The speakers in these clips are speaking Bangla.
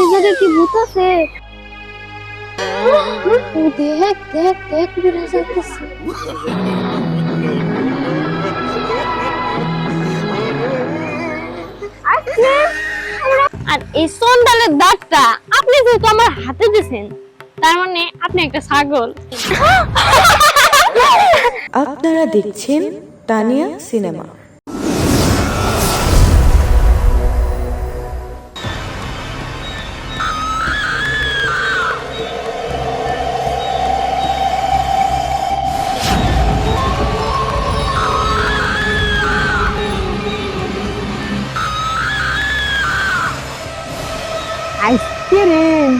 এই জায়গায় কি ভূত আছে? দেখ দেখ দেখ বিরাজ আসতেছে। আর এই সন্ডালের দাঁতটা আপনি যেহেতু আমার হাতে দিয়েছেন, তার মানে আপনি একটা ছাগল। আপনারা দেখছেন তানিয়া সিনেমা। আইসক্রিম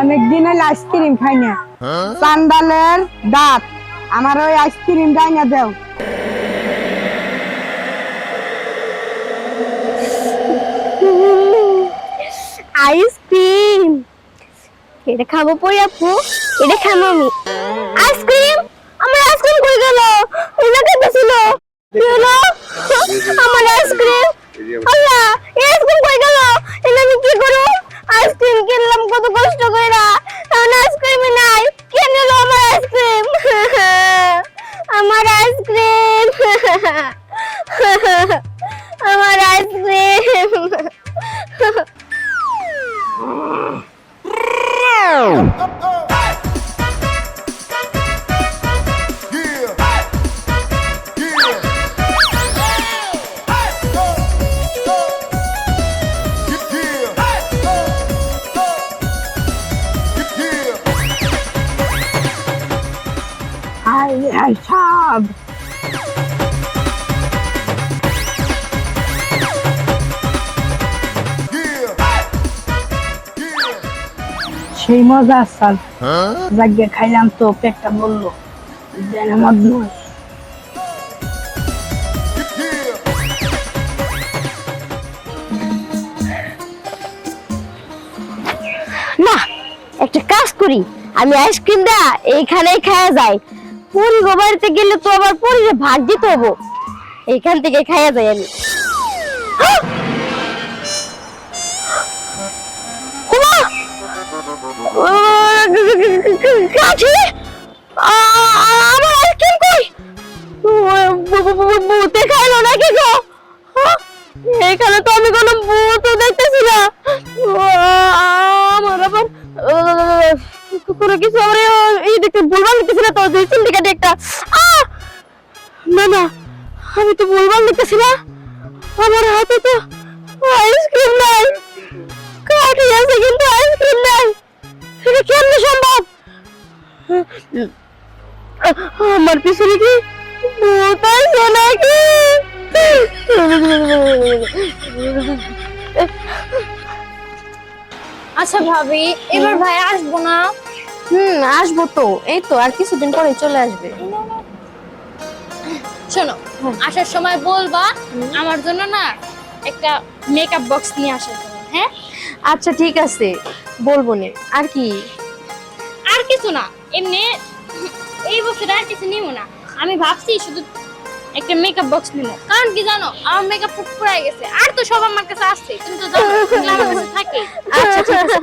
অনেকদিন হলো আইসক্রিম খাই না। সান্ডালের দাঁত আমার ওই আইসক্রিম যাই না দেও। আইসক্রিম এটা খাবো পরে আপু, এটা খাবো আমি। আইসক্রিম, আমার আইসক্রিম কই গেল? এটা কেটে ছিল কি হলো? আমার আইসক্রিম, আল্লাহ এই আইসক্রিম কই গেল? এটা আমি কি করব? আইসক্রিম কিনলাম কত কষ্ট কইরা, এখন আইসক্রিমই নাই। কে নিল আমার আইসক্রিম? আমার আইসক্রিম, আমার আইসক্রিম। হাই সব সেই মজা আসাল জাগে খাইলাম তো পেটটা বললো যেন মদ নয়। না, একটা কাজ করি, আমি আইসক্রিমটা এইখানেই খাওয়া যায়। পরি বাড়িতে গেলে তো আবার পরিরে ভাগ দিতে হবো, এইখান থেকে খাওয়া যায় আমি। কাঠি, আমার আইসক্রিম কই? ভূতে খাইলো নাকি গো? এখানে তো আমি কোনো ভূতও দেখতেছি না। আমার আবার কোনো কিছু আমার এই দেখতে ভুলভাল লিখতেছি না তো, যে সিন্ডিকেট একটা। না না, আমি তো ভুলভাল লিখতেছি না। আমার হাতে তো আইসক্রিম নাই, কাঠি আছে কিন্তু আইসক্রিম নাই। এটা কেমনে সম্ভব? আমার পিছনে কি ভূত আছে নাকি? আচ্ছা ভাবি, এবার ভাই আসবো না? আসবো তো, এই তো আর কিছুদিন পরে চলে আসবে। শোনো, আসার সময় বলবা আমার জন্য না একটা মেকআপ বক্স নিয়ে আসার জন্য। হ্যাঁ আচ্ছা ঠিক আছে, বলবো নে। আর কি? আর কিছু না, এমনি এই বছর আর কিছু নিব না। আমি ভাবছি শুধু একটা মেকআপ বক্স নিব, কারণ কি জানো, আমার মেকআপ ফুরাই গেছে। আর তো সব আমার কাছে আসছে, তুমি তো জানো এগুলো আমার কাছে থাকে। আচ্ছা ঠিক আছে।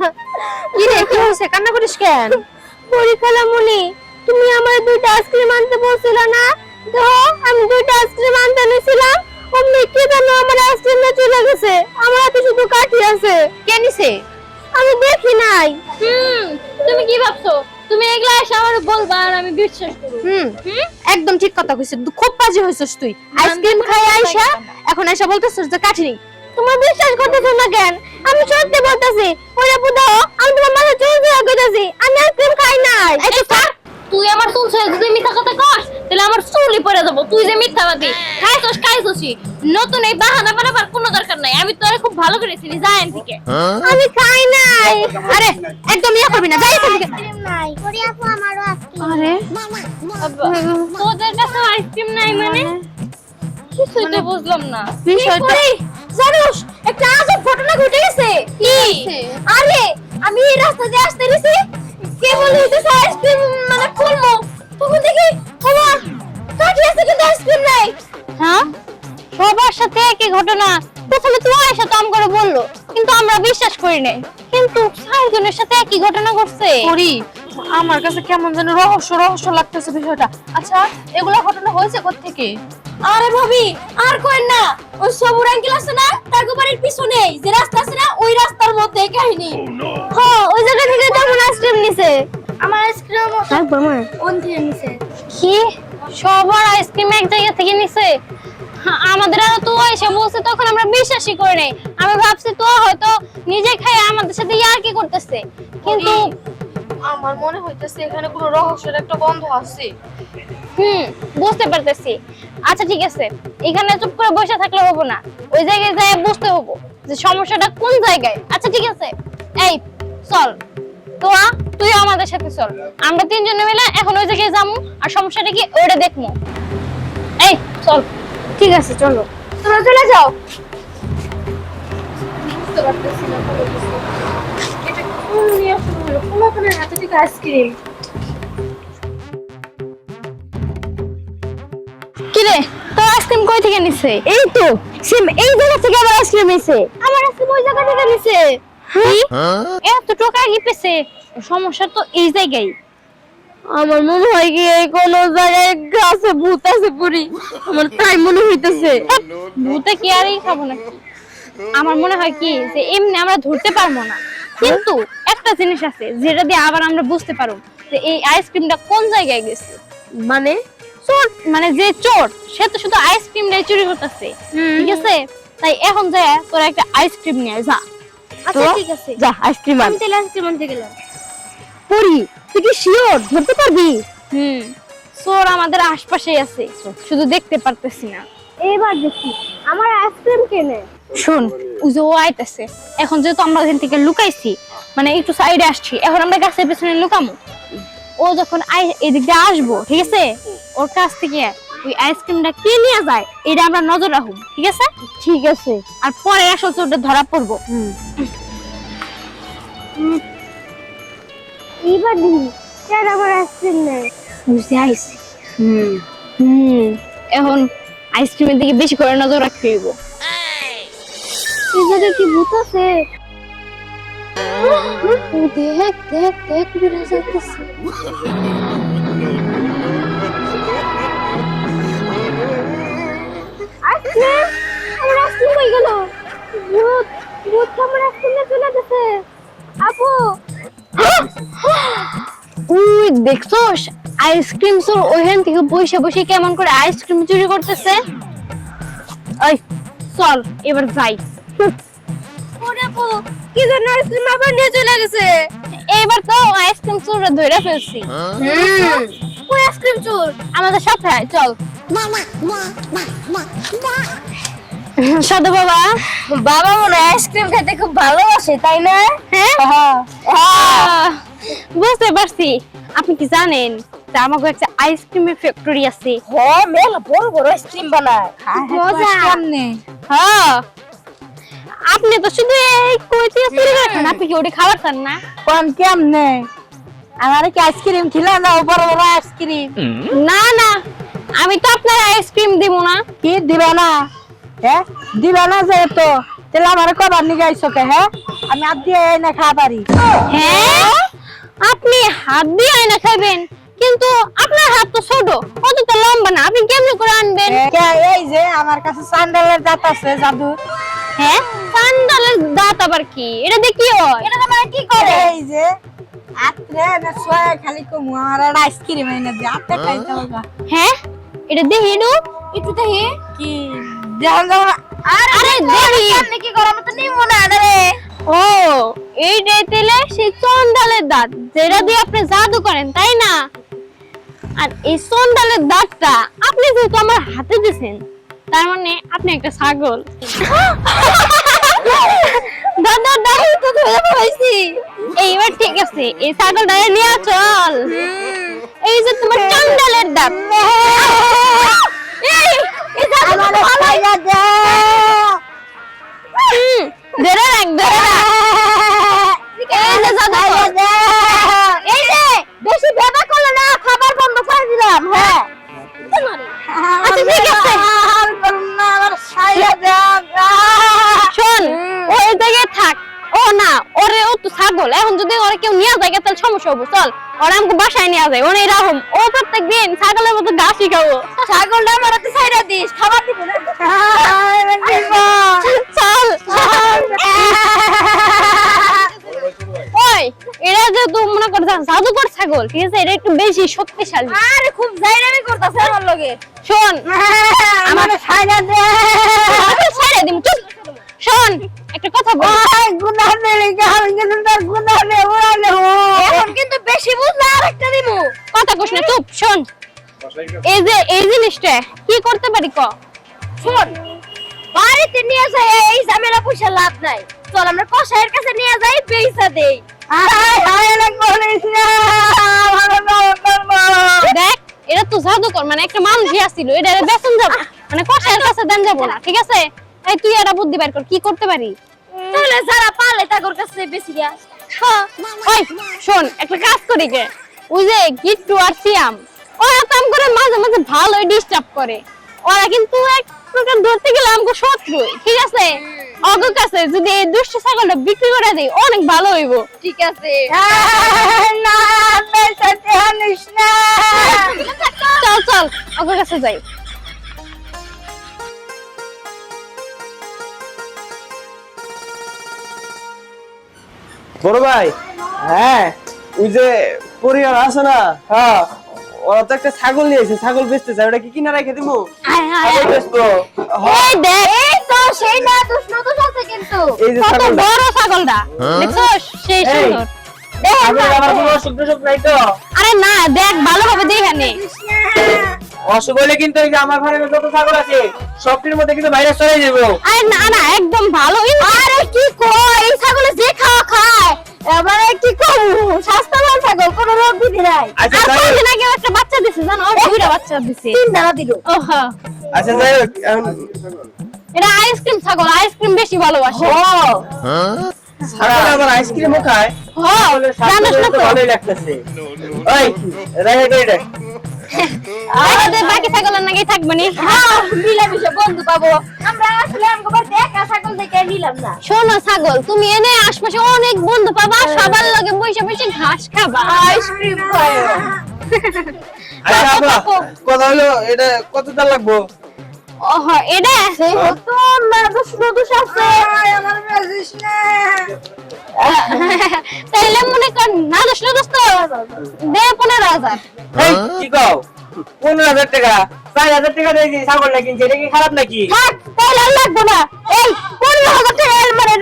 কি রে, কি হয়েছে? কান্না করিস কেন? পরীক্ষা মুনি, তুমি আমার দুইটা আইসক্রিম আনতে বলছিলে না? দেখো আমি দুইটা আইসক্রিম আনতে নিয়েছিলাম, অমনি কি জানো আমার আইসক্রিম না চলে গেছে। আমার হাতে শুধু কাঠি আছে। কে নিছে? আমি দেখি নাই। তুমি কি ভাবছো? তুমি এগুলা এসে আমার বলবা আর আমি বিশ্বাস করব? একদম ঠিক কথা কইছিস, খুব বাজে হইছিস তুই। আইসক্রিম খাই আইসা এখন আইসা বলতেছিস যে কাঠি নেই। তোমার বিশ্বাস করতেছ না কেন? আমি সত্যি বলতেছি। ওরে বুদাও, আমি তোমার মাথা চুল দিয়ে কইতাছি আমি আইসক্রিম খাই নাই। এই তো স্যার, তুই আমার চুল ছেড়ে যদি মিথ্যা কথা কস তাহলে আমার চুলই পড়ে যাবো। তুই যে মিথ্যাবাদী, খাইছস নতুন এই বাহানা বানাবার কোনো দরকার নাই। আমি তোরে খুব ভালো করে চিনি, যা এখান থেকে। আমি খাই নাই। আরে একদম ইয়া করবি না, যাই এখান থেকে। নাই পরি আপু আমারও আইসক্রিম। আরে তোদের কাছে আইসক্রিম নাই মানে কিছুই তো বুঝলাম না বিষয়টা। জানোস একটা আজব ঘটনা ঘটে গেছে। কি? আরে আমি এই রাস্তা দিয়ে আসতে গেছি, কেবল হইতেছে আইসক্রিম মানে খুলমু, তখন দেখি ওমা কাঠি আছে কিন্তু আইসক্রিম নাই। হ্যাঁ সবার সাথে একই ঘটনা। প্রথমে তোমার সাথে আম করে বললো, কিন্তু আমরা বিশ্বাস করি নাই। কিন্তু 4 জনের সাথে একই ঘটনা ঘটছে। করি আমার কাছে কেমন যেন রহস্য রহস্য লাগতেছে বিষয়টা। আচ্ছা এগুলা ঘটনা হয়েছে কোত্থেকে? আরে ভাবি আর কইন না, ওই সবুর আঙ্কেল আছে না, তার বাড়ির পিছনে যে রাস্তা আছে না, ওই রাস্তার মধ্যে এই কাহিনী। হ্যাঁ, ওই জায়গা থেকে তেমন আইসক্রিম নিছে। আমার আইসক্রিম তারপর মা কোন থেকে নিছে? কি সবার আইসক্রিম এক জায়গা থেকে নিছে? আমাদের আরো তো এসে বলছে, তখন আমরা বিশ্বাসই করি নাই। আমি ভাবছি তো হয়তো নিজে খায় আমাদের সাথে ইয়ার্কি করতেছে, কিন্তু আমার মনে হইতেছে এখানে কোনো রহস্যের একটা গন্ধ আছে। বুঝতে পারতেছি। আচ্ছা ঠিক আছে, এখানে চুপ করে বসে থাকলে হবো না, ওই জায়গায় যাই বুঝতে হবো যে সমস্যাটা কোন জায়গায়। আচ্ছা ঠিক আছে, এই চল তোয়া, তুই আমাদের সাথে চল। আমরা 3 জনে মিলে এখন ওই জায়গায় যাবো, আর সমস্যাটা কি ওটা দেখবো। এই চল। ঠিক আছে চলো। তোমরা চলে যাও। বুঝতে পারতেছি না কোনো কিছু। এটা কোন নিয়ে শুরু হলো? পোলাপানের হাতে থেকে আইসক্রিম। কি রে, তোর আইসক্রিম কই থেকে নিছে? এই তো সেম এই জায়গা থেকে আবার আইসক্রিম নিছে। আমার আইসক্রিম ওই জায়গা থেকে নিছে। এত টাকা কি পেছে? সমস্যা তো এই জায়গায়। আমার মনে হয় কি এই কোন জায়গায় গাছে ভূত আছে পুরি, আমার তাই মনে হইতেছে। ভূতে কি আরই খাবো নাকি? আমার মনে হয় কি যে এমনি আমরা ধরতে পারবো না, কিন্তু একটা জিনিস আছে যেটা দিয়ে আবার আমরা বুঝতে পারবো যে এই আইসক্রিমটা কোন জায়গায় গেছে। মানে চোর, মানে যে চোর সে তো শুধু আইসক্রিমটাই চুরি করতেছে, ঠিক আছে? তাই এখন যায় তোরা একটা আইসক্রিম নিয়ে যা। আচ্ছা ঠিক আছে, যা আইসক্রিম আন। আমি তাহলে আইসক্রিম আনতে গেলাম। পুরি তুই কি শিওর ধরতে পারবি? চোর আমাদের আশপাশেই আছে, শুধু দেখতে পারতেছি না। এবার দেখি আমার আইসক্রিম কেনে। শুন, ওই যে ও আইতাছে। এখন যেহেতু আমরা এখান থেকে লুকাইছি, মানে একটু সাইডে আসছি, এখন আমরা গাছের পেছনে লুকামো। ও যখন এদিক দিয়ে আসবো, ঠিক আছে, ওর কাছ থেকে ওই আইসক্রিমটা কে নিয়ে যায় এটা আমরা নজর রাখবো, ঠিক আছে? ঠিক আছে। আর পরে আসল চোরটা ধরা পড়বো। এইবার দেখি কেন আমার আইসক্রিম নেই। বুঝতে আইছি। এখন আইসক্রিমের দিকে বেশি করে নজর রাখতে হইব। এই জায়গায় কি ভূত আছে? দেখ দেখ দেখ, বিরাজ আসতেছে। আইসক্রিম, আমার আইসক্রিম কই গেল? ভূত ভূত আমার আইসক্রিম নিয়ে চলে গেছে। আপু উই দেখছোস, আইসক্রিম চোর ওইখান থেকে বসে বসে কেমন করে আইসক্রিম চুরি করতেছে। ওই চল এবার যাই। ওরে আপু কি জন্য আইসক্রিম আবার নিয়ে চলে গেছে? এবার তো আইসক্রিম চোররা ধরে ফেলছি। ওই আইসক্রিম চোর আমাদের সাথে আয়, চল। সাধু বাবা, বাবা মনে হয় আইসক্রিম খেতে খুব ভালোবাসে, তাই না? হ্যাঁ বুঝতে পারছি। আপনি কি জানেন যে আমাকে একটা আইসক্রিমের ফ্যাক্টরি আছে? হ্যাঁ মেলা বড় বড় আইসক্রিম বানায়। মজা। কেমনে? হ্যাঁ, আপনি তো শুধু এই কই থেকে চুরি করে খান, আপনি কি ওটা খাবার চান না? কোন কেমনে? আমার কি আইসক্রিম খিলা না বড় বড় আইসক্রিম? না না, আমি তো আপনার আইসক্রিম দিব না। কি দিবা না? হ্যাঁ দিবা না যেহেতু তাহলে আমার কবার নিয়ে গাইছো কে? হ্যাঁ আমি আর দিয়ে না খাওয়া পারি। হ্যাঁ, আপনি হাত দিয়ে আয়না খাবেন, কিন্তু আপনার হাত তো ছোট, অতটা লম্বা না, আপনি কেমনে করে আনবেন? এই যে আমার কাছে স্যান্ডেলের দাঁত আছে জাদু। হ্যাঁ, সান্ডালের দাঁত আবার কি? এটা দিয়ে কি হয়? এটা তো মানে কি করে? এই যে আত্রে না সোয়া খালি কমু আমার একটা আইসক্রিম এনে দে আত্রে খাইতে হবে। হ্যাঁ, এটা দেখি একটু দেখি কি দেখান যাও না? আরে দেখি। আপনি কি করে? আমি তো নিব না রে। ও, এই তেলে সেই চন্ডালের দাঁত যেটা দিয়ে আপনি জাদু করেন, তাই না? আর এই চন্ডালের দাঁতটা আপনি যেহেতু আমার হাতে দিয়েছেন, তার মানে আপনি একটা ছাগল। দাদা দাঁড়ি তো ধরে পাইছি। এইবার ঠিক আছে, এই ছাগলটা নিয়ে চল। এই যে তোমার চন্ডালের দাঁত। এই ছাগলটা খাইয়া দে। ধরে রাখ, ধরে রাখ। এই যে জাদু কর। এই যে বেশি ভেবা করলে না, খাবার বন্ধ করে দিলাম। হ্যাঁ আচ্ছা ঠিক আছে। আর করুন না, আমার ছাইরা দেন শোন ওই জায়গায় থাক। ও না ওরে ও তো ছাগল, এখন যদি ওরে কেউ নিয়ে যায় তাহলে সমস্যা হবো। চল ওরা আমাকে বাসায় নিয়ে যায়, ওনে এরকম ও প্রত্যেকদিন ছাগলের মতো ঘাসই খাবো। ছাগলটা আমার হাতে ছাইরা দিস, খাবার দিব না। চল ওই এরা যে তুই মনে কর জাদুকর ছাগল, ঠিক আছে, এটা একটু বেশি শক্তিশালী। আরে খুব জাইরামি করতাছে আমার লগে। শোন আমার ছাইরা দে ছেড়ে দিম, চুপ। শোন একটা কথা বল, গুনাহ নেই আমি কিন্তু তার গুনাহ নেই ওরালে এখন কিন্তু বেশি বুঝলা আরেকটা দিমু। কথা কইস না, চুপ। শোন এই যে এই জিনিসটা কি করতে পারি ক। শোন বাড়িতে নিয়ে যাই এই ঝামেলা পয়সা লাভ নাই, চল আমরা কসাইয়ের কাছে নিয়ে যাই, বেইসা দেই। আয় আয় না করিস না ভালো করব দেখ এটা তো জাদুকর, মানে একটা মানুষই আসছিল, এটা বেচন যাব মানে কষায়ের কাছে দেন যাব না, ঠিক আছে। এই তুই একটা বুদ্ধি বের কর, কি করতে পারি। তাহলে যারা পালে তাগর কাছে বেশি গিয়া। ওই শোন একটা কাজ করি কে, ওই যে গিট্টু আর সিয়াম ওরা কাম করে মাঝে মাঝে ভালোই ডিস্টার্ব করে, ওরা কিন্তু এক প্রকার ধরতে গেলে আমাকে শত্রু, ঠিক আছে। অগর কাছে যদি এই দুষ্ট ছাগলটা বিক্রি করে দেই অনেক ভালো হইব। ঠিক আছে না বেসাতে আনিস না চল চল অগর কাছে যাই। বড় ভাই, হ্যাঁ ওই যে পরিবার আছে না, হ্যাঁ ওরা তো একটা ছাগল নিয়েছে, ছাগল বেচতে চায়, ওটা কি কিনা রেখে দিব? আয় আয় ছাগল বেচবো। এই দেখ এই তো সেই না দুষ্ট দুষ্ট আছে কিন্তু। এই যে কত ছাগলটা, বড় ছাগলটা দেখছস, সেই এই। সুন্দর। ছাগলের আমার কোনো অসুখ টসুখ নাই তো? আরে না দেখ ভালোভাবে দেখে নে। অসুখ হলে কিন্তু এই যে আমার ঘরে যত ছাগল আছে সবটির মধ্যে কিন্তু ভাইরাস চলে যাবে। আরে না না একদম ভালো। আরে কি কই এই ছাগলে যে খাওয়া খায়, এবারে কি কম স্বাস্থ্যবান ছাগল, কোনো রোগ বিধি নাই। আচ্ছা আর যাই হোক, কয়দিন আগে একটা বাচ্চা দিছে জানো, দুইটা বাচ্চা দিছে। তিন দানা দিল। ওহো আচ্ছা যাই হোক, এটা আইসক্রিম ছাগল, আইসক্রিম বেশি ভালোবাসে। ছাগল আবার আইসক্রিমও খায়। হ্যাঁ ছাগলের জানিস স্বাস্থ্য না তো তো। ভালোই লাগতেছে। ওই রেখে দে এটা। আমাদের বাকি ছাগলের নাকি থাকবে নি। হ্যাঁ মিলামিশা বন্ধু পাবো আমরা। আসলে আমগো বাড়িতে একা ছাগল দেখে নিলাম না। শোনো ছাগল, তুমি এনে আশপাশে অনেক বন্ধু পাবা, সবার লগে বসে বসে ঘাস খাবা, আইসক্রিম খায়। আচ্ছা আপা, কথা হলো এটা কত টাকা লাগবো? ওহো এটা তো না দুষ্ট দুষ্ট আছে। আমার বেশিস না তাইলে মনে কর না দোস্ত দোস্ত দে 15,000। এই কি কও? 15,000 টাকা? 4,000 টাকা দিয়ে কি ছাগলটা কিনছে, এটা কি খারাপ নাকি? থাক তাহলে আর লাগবো না। এই 15,000 টাকা মানে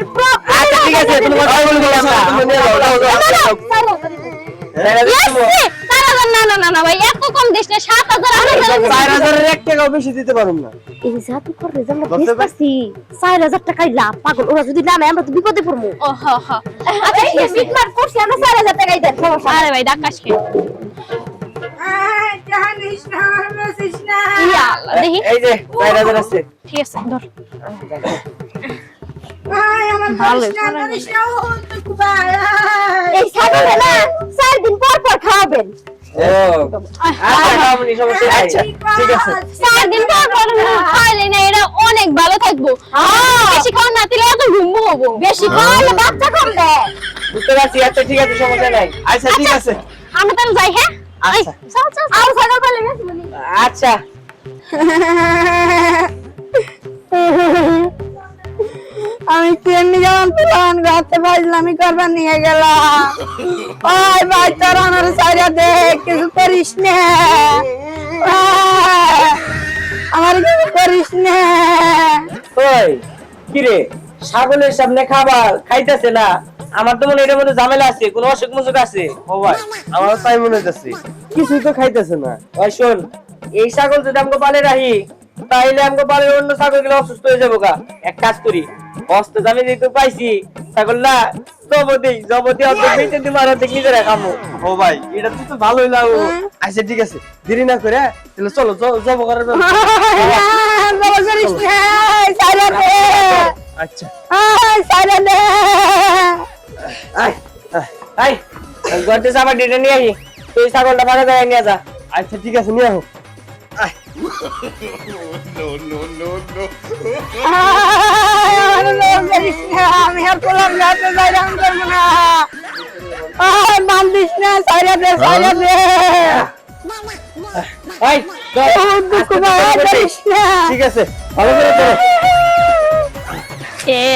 আচ্ছা ঠিক আছে, তুমি কথা বলবো আমরা। তুমি নিয়ে যাও, যাও, যাও, যাও। না না না না ভাই এত কম দিস না, 7,000 4,000 এর 1 টাকাও বেশি দিতে পারুম না। এই জাদু করে যে আমরা বেচতাছি 4,000 টাকাই লাভ। পাগল ওরা যদি না নেয় আমরা তো বিপদে পড়বো। ও হ হ আচ্ছা ঠিক আছে মিটমাট করছি আমরা 4,000 টাকাই দেন। সমস্যা নাই। আরে ভাই ডাকাস কে জানিস না আমার বেশিস না ইয়া আল্লাহ দেখি। এই যে 4,000 আছে। ঠিক আছে ধর। আয় আমার ভালো, বেশিস না জানিস না ও তো ভাই এই ছাগল না 4 দিন পর পর খাওয়াবেন। ও আচ্ছা খাওয়াবনি, সমস্যা নাই। ঠিক আছে 4 দিন পর পর খাইলে না এটা অনেক ভালো থাকবো। বেশি খাওয়া না দিলে এত ঘুমবো হবো। বেশি খাওয়ালে বাচ্চা কমবে। বুঝতে পারছি। আচ্ছা ঠিক আছে, সমস্যা নাই। আচ্ছা ঠিক আছে। আমরা তাহলে যাই। হ্যাঁ আচ্ছা। চল চল আর ছাগল পালে বেশি মনি। আচ্ছা আমি কেমনি যেমন প্লান গাছে বাজলামি করবার নিয়ে গেলাম। ওই ভাই তোর আমার সাইরা দে, কিছু করিস না আমার কিছু করিস না। ওই কি রে, ছাগলের সামনে খাবার খাইতেছে না? আমার তো মনে হয় এটার মধ্যে ঝামেলা আছে, কোনো অসুখ মুসুখ আছে। ও ভাই আমার তাই মনে হইতেছে, কিছুই তো খাইতেছে না। ওই শোন, এই ছাগল যদি আমাকে পালে রাখি তাইলে আমাকে পালে অন্য ছাগল গুলো অসুস্থ হয়ে যাবো গা। এক কাজ করি, অস্ত আমি যেহেতু পাইছি ছাগল না, জবতি অর্ধেক বেঁচে দিব আর অর্ধেক নিজেরা খামো। ও ভাই এটা তো ভালোই লাগলো। আচ্ছা ঠিক আছে, দেরি না করে তাহলে চলো জব করার বাবা করিস না, সাইরা দে, আচ্ছা সাইরা দে। আয় আয় ঘরতে আবার ডেটে নিয়ে আসি, তুই ছাগলটা ভাড়া দেয় নিয়ে যা। আচ্ছা ঠিক আছে, নিয়ে আসো। আয় আমার লোক করিস না, আমি আর পোলার গাছে যাই রাম করবো না। বান্ধিস না, সাইরা দে। এই, ধর। দুঃখ ভাই করিস না। ঠিক আছে ভালো করে ধরো।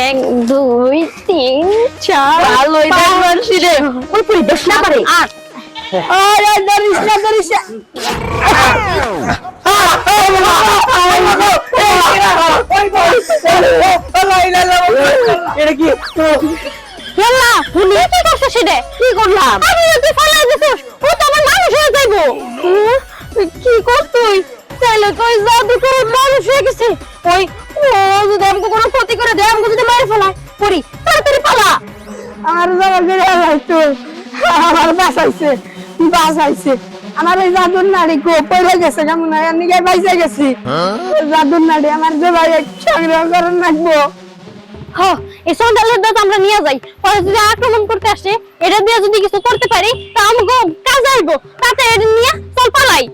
1 2 3 4 ভালোই দেখবেন সিরে। ওই পুরি দেখ না পারে 8 ধরিস না। এটা কি ইয়াল্লা তুমি কি করছিস সেটা কি করলাম আমি তুই ফলাই দিছিস ও তো আমার মানুষ হয়ে যাইবো কি কর তুই তাইলে কই জাদু করে মানুষ হয়ে গেছে ওই ও যদি আমাকে কোনো ক্ষতি করে দেয় আমাকে যদি মারে ফেলায় পড়ি তাড়াতাড়ি পালা আমার জায়গা করে আলাইতো আমার বাঁচাইছে আমার ওই জাদুর নাড়ি গো পড়ে গেছে কেমন নিয়ে বাইসে গেছি জাদুর নাড়ি আমার যে ভাই সংগ্রহ করে রাখবো হ এই সন্ধ্যালের দাঁত আমরা নিয়ে যাই পরে যদি আক্রমণ করতে আসে এটা দিয়ে যদি কিছু করতে পারি তা আমাকে কাজ আইবো তাতে এটা নিয়ে চল পালাই